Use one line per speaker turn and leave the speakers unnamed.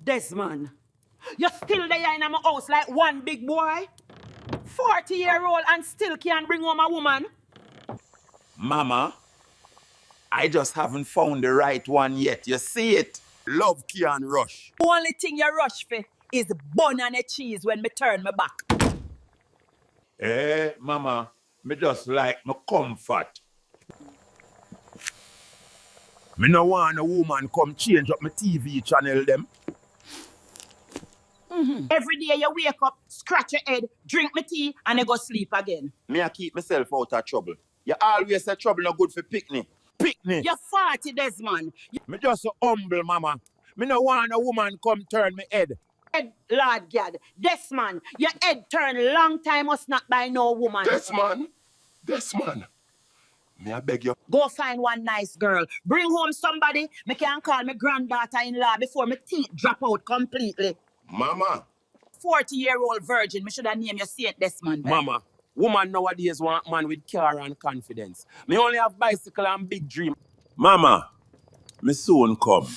Desmond, you still there in my house like one big boy? 40-year-old and still can't bring home a woman?
Mama, I just haven't found the right one yet. You see it? Love can't rush.
The only thing you rush for is bun and a cheese when me turn my back.
Eh, Mama, me just like my comfort. Me no want a woman come change up my TV channel them.
Every day you wake up, scratch your head, drink my tea, and you go sleep again.
Me I keep myself out of trouble. You always say trouble no good for picnic. Picnic.
You're 40, Desmond.
Me just so humble, Mama. Me no want a woman come turn me head.
Head, Lord God. Desmond, your head turn long time was not by no woman.
Desmond. Me I beg you.
Go find one nice girl. Bring home somebody. Me can call my granddaughter-in-law before my teeth drop out completely.
Mama.
40-year-old virgin. Me should have named you Saint Desmond.
Mama, woman nowadays want man with car and confidence. Me only have bicycle and big dream.
Mama, me soon come.